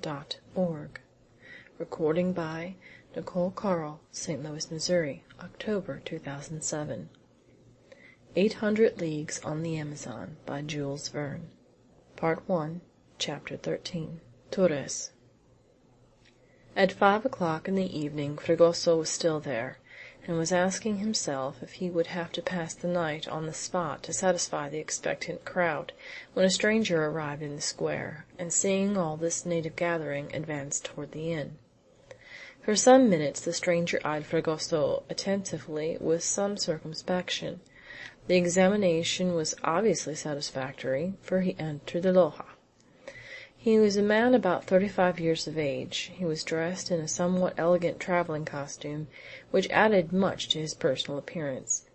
audiobook.org. Recording by Nicole Carl, St. Louis, Missouri, October 2007. 800 Leagues on the Amazon by Jules Verne. Part 1, Chapter 13. Torres. At 5 o'clock in the evening Fragoso was still there, and was asking himself if he would have to pass the night on the spot to satisfy the expectant crowd, when a stranger arrived in the square, and seeing all this native gathering, advanced toward the inn. For some minutes the stranger eyed Fragoso attentively with some circumspection. The examination was obviously satisfactory, for he entered the loja. He was a man about 35 years of age. He was dressed in a somewhat elegant traveling costume, which added much to his personal appearance.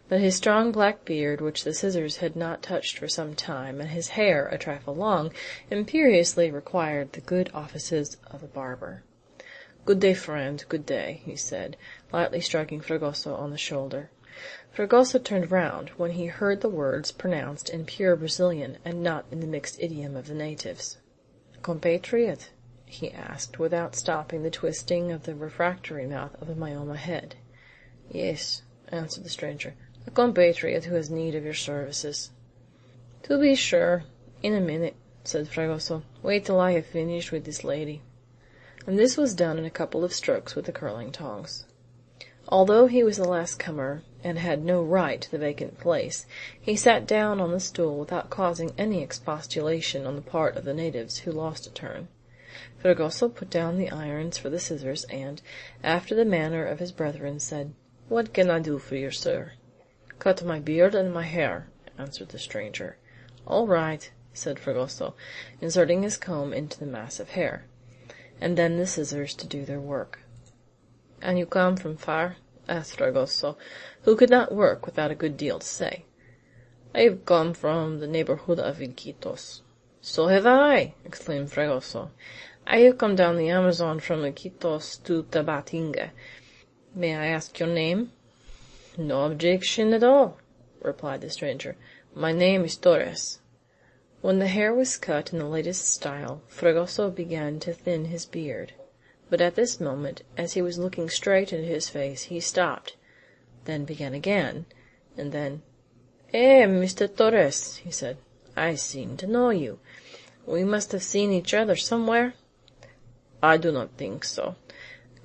But his strong black beard, which the scissors had not touched for some time, and his hair, a trifle long, imperiously required the good offices of a barber. "Good day, friend, good day," he said, lightly striking Fragoso on the shoulder. Fragoso turned round, when he heard the words pronounced in pure Brazilian, and not in the mixed idiom of the natives. "Compatriot?" he asked, without stopping the twisting of the refractory mouth of the Mayoma head. "Yes," answered the stranger, "a compatriot who has need of your services." "To be sure, in a minute," said Fragoso. "Wait till I have finished with this lady." And this was done in a couple of strokes with the curling tongs. Although he was the last comer, and had no right to the vacant place, he sat down on the stool without causing any expostulation on the part of the natives, who lost a turn. Fragoso put down the irons for the scissors, and, after the manner of his brethren, said, "What can I do for you, sir?" "Cut my beard and my hair," answered the stranger. "All right," said Fragoso, inserting his comb into the mass of hair, and then the scissors to do their work. "And you come from far?" asked Fragoso, who could not work without a good deal to say. "I have come from the neighborhood of Iquitos." "So have I!" exclaimed Fragoso. "I have come down the Amazon from Iquitos to Tabatinga. May I ask your name?" "No objection at all," replied the stranger. "My name is Torres." When the hair was cut in the latest style, Fragoso began to thin his beard. But at this moment, as he was looking straight into his face, he stopped, then began again, and then, Mr. Torres," he said, "I seem to know you. We must have seen each other somewhere." "I do not think so,"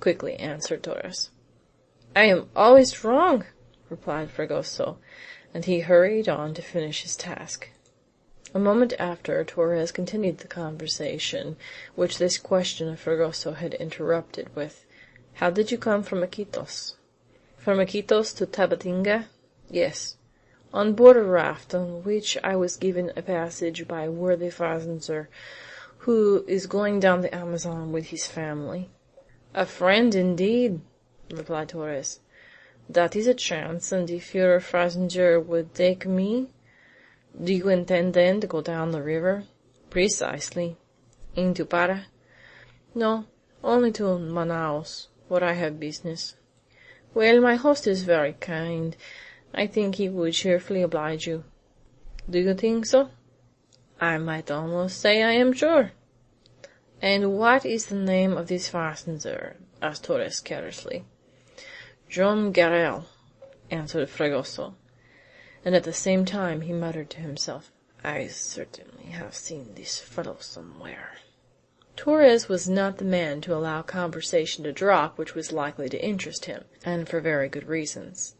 quickly answered Torres. "I am always wrong," replied Fragoso, and he hurried on to finish his task. A moment after, Torres continued the conversation, which this question of Fragoso had interrupted, with, "How did you come from Iquitos?" "From Iquitos to Tabatinga? Yes, on board a raft, on which I was given a passage by a worthy fazender, who is going down the Amazon with his family." "A friend, indeed," replied Torres. "That is a chance, and if your fazender would take me—" "Do you intend, then, to go down the river?" "Precisely." "Into Para?" "No, only to Manaos, where I have business." "Well, my host is very kind. I think he would cheerfully oblige you." "Do you think so?" "I might almost say I am sure." "And what is the name of this fazender?" asked Torres carelessly. "John Garel," answered Fragoso, and at the same time he muttered to himself, "I certainly have seen this fellow somewhere." Torres was not the man to allow conversation to drop which was likely to interest him, and for very good reasons.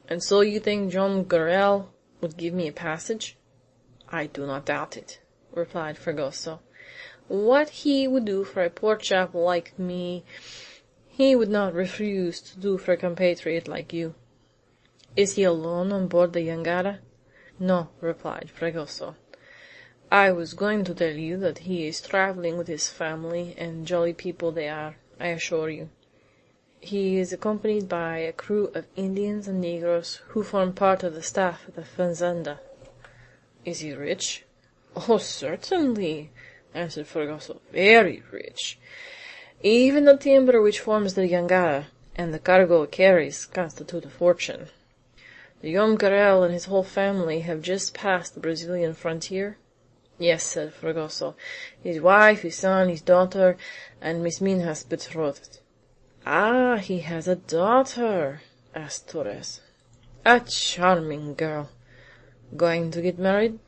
"And so you think John Garel would give me a passage?" "I do not doubt it," replied Fragoso. "What he would do for a poor chap like me, he would not refuse to do for a compatriot like you." "Is he alone on board the jangada?" "No," replied Fragoso. "I was going to tell you that he is travelling with his family, and jolly people they are, I assure you. He is accompanied by a crew of Indians and negroes, who form part of the staff of the fazenda." "Is he rich?" "Oh, certainly," answered Fragoso, "very rich. Even the timber which forms the jangada, and the cargo it carries, constitute a fortune. The Garel and his whole family have just passed the Brazilian frontier?" Yes, said Fragoso. His wife, his son, his daughter, and Miss Minha's betrothed. Ah, he has a daughter? Asked Torres. A charming girl. Going to get married?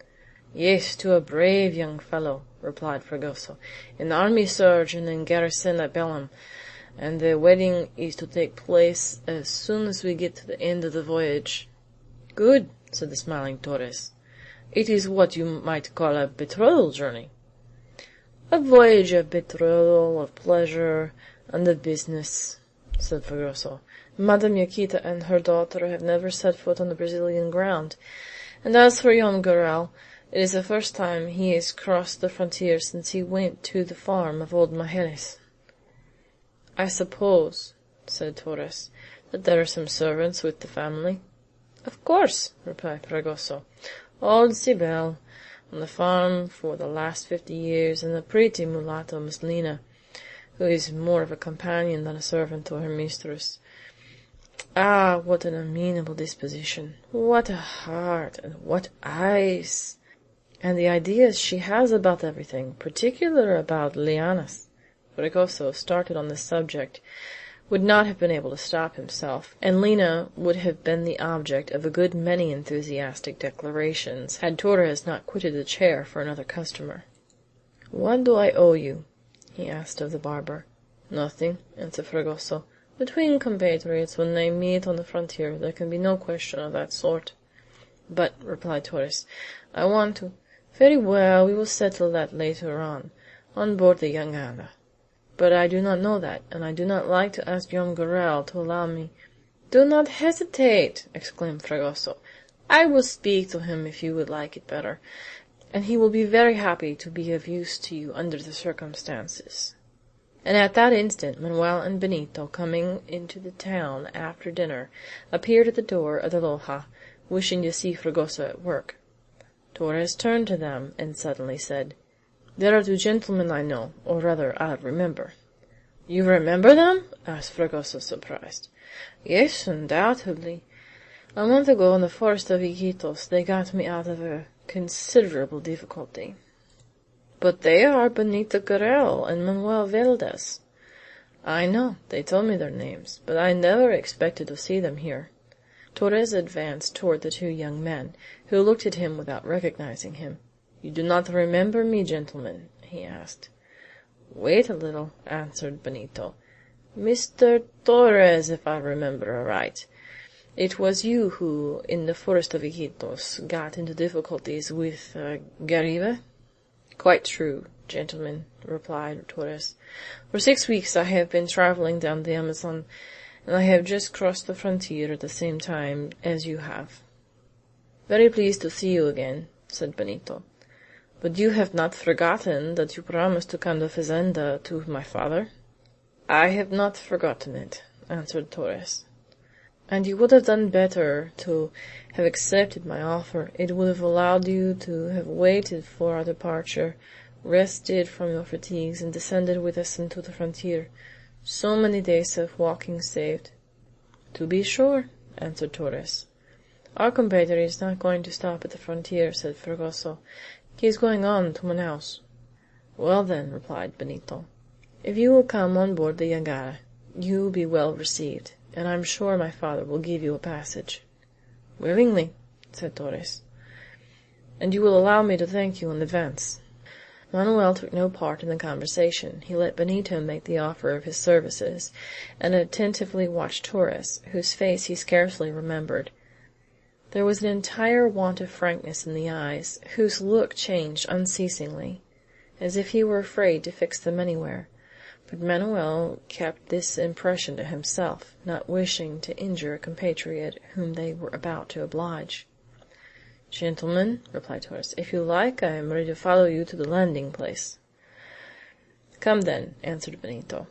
Yes, to a brave young fellow, replied Fragoso, an army surgeon in garrison at Belem, and the wedding is to take place as soon as we get to the end of the voyage. Good, said the smiling Torres. It is what you might call a betrothal journey. A voyage of betrothal, of pleasure, and of business, said Fragoso. Madame Yaquita and her daughter have never set foot on the Brazilian ground, and as for Joam Garral, it is the first time he has crossed the frontier since he went to the farm of old Maheles. I suppose, said Torres, that there are some servants with the family. Of course, replied Fragoso. Old Cybele, on the farm for the last 50 years, and the pretty mulatto Miss Lina, who is more of a companion than a servant to her mistress. Ah, what an amenable disposition! What a heart, and what eyes! And the ideas she has about everything, particularly about lianas. Fragoso, started on this subject, would not have been able to stop himself, and Lina would have been the object of a good many enthusiastic declarations, had Torres not quitted the chair for another customer. "What do I owe you?" he asked of the barber. "Nothing," answered Fragoso. "Between compatriots, when they meet on the frontier, there can be no question of that sort." "But," replied Torres, "I want to—" "Very well, we will settle that later on board the jangada. But I do not know that, and I do not like to ask Joam Garral to allow me—" "Do not hesitate!" exclaimed Fragoso. "I will speak to him if you would like it better, and he will be very happy to be of use to you under the circumstances." And at that instant Manuel and Benito, coming into the town after dinner, appeared at the door of the loja, wishing to see Fragoso at work. Torres turned to them and suddenly said, "There are two gentlemen I know, or rather I remember." "You remember them?" asked Fragoso, surprised. "Yes, undoubtedly. A month ago in the forest of Iquitos they got me out of a considerable difficulty." "But they are Benito Garral and Manuel Valdez." "I know, they told me their names, but I never expected to see them here." Torres advanced toward the two young men, who looked at him without recognizing him. "You do not remember me, gentlemen?" he asked. "Wait a little," answered Benito. "Mr. Torres, if I remember aright. It was you who, in the forest of Iquitos, got into difficulties with Garibe?" "Quite true, gentlemen," replied Torres. "For 6 weeks I have been traveling down the Amazon, and I have just crossed the frontier at the same time as you have." "Very pleased to see you again," said Benito. "But you have not forgotten that you promised to come to Fazenda to my father?" "I have not forgotten it," answered Torres. "And you would have done better to have accepted my offer. It would have allowed you to have waited for our departure, rested from your fatigues, and descended with us into the frontier. So many days of walking saved." "To be sure," answered Torres. "Our compatriot is not going to stop at the frontier," said Fragoso. "He is going on to Manaos." "Well, then," replied Benito, "if you will come on board the jangada, you will be well received, and I am sure my father will give you a passage." "Willingly," said Torres. "And you will allow me to thank you in advance." Manuel took no part in the conversation. He let Benito make the offer of his services, and attentively watched Torres, whose face he scarcely remembered. There was an entire want of frankness in the eyes, whose look changed unceasingly, as if he were afraid to fix them anywhere. But Manuel kept this impression to himself, not wishing to injure a compatriot whom they were about to oblige. "Gentlemen," replied Torres, "if you like, I am ready to follow you to the landing place." "Come, then," answered Benito.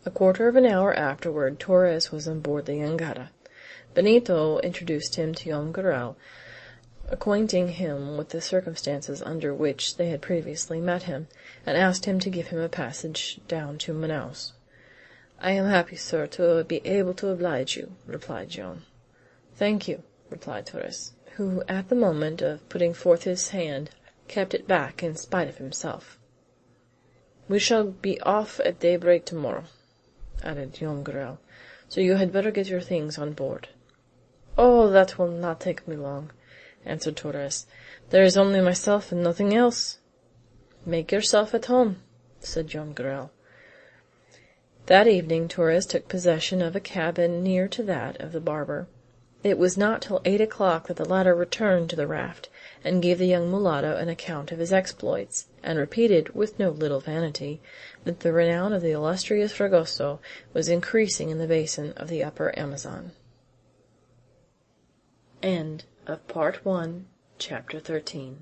A quarter of an hour afterward Torres was on board the jangada. Benito introduced him to Joam Garral, acquainting him with the circumstances under which they had previously met him, and asked him to give him a passage down to Manaos. "I am happy, sir, to be able to oblige you," replied Joam. "Thank you," replied Torres, who, at the moment of putting forth his hand, kept it back in spite of himself. "We shall be off at daybreak tomorrow," added Joam Garral, "so you had better get your things on board." "Oh, that will not take me long," answered Torres. "There is only myself and nothing else." "Make yourself at home," said Joam Garral. That evening Torres took possession of a cabin near to that of the barber. It was not till 8 o'clock that the latter returned to the raft, and gave the young mulatto an account of his exploits, and repeated, with no little vanity, that the renown of the illustrious Fragoso was increasing in the basin of the upper Amazon. Chapter 13